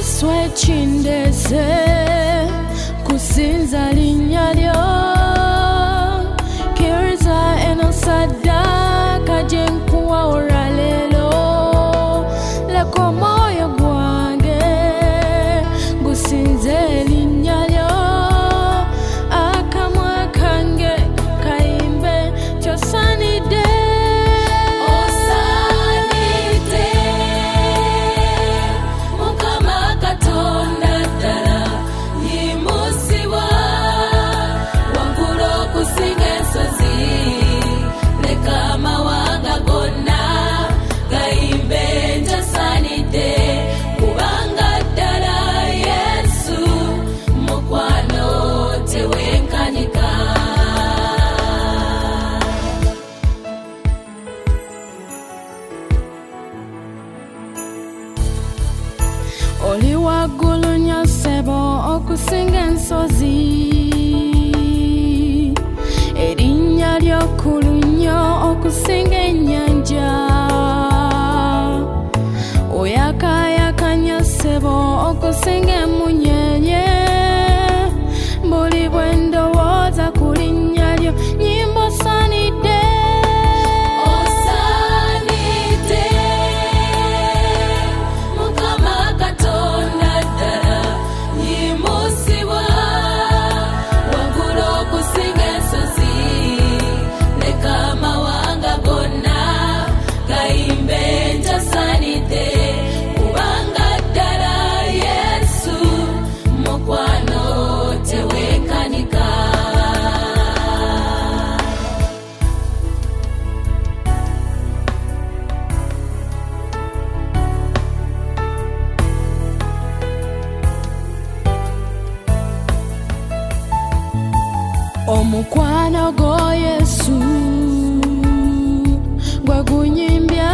swechindeze kusinza linnya lyo kiriza eno sadaka gye nkuwa olwaleero leka omwoyo gwange gusinze linnya lyo akamwa kange kayimbe kyosaanidde. Oli waggulu nnyo ssebo okusinga ensozi, erinnya lyo kkulu nnyo okusinga ennyanja, oyakaayaka nnyo ssebo okusinga emunyeenye, buli bwe ndowooza ku linnya lyo nnyimba osaanidde. Omukwano gwo Yesu gwe gunyimbya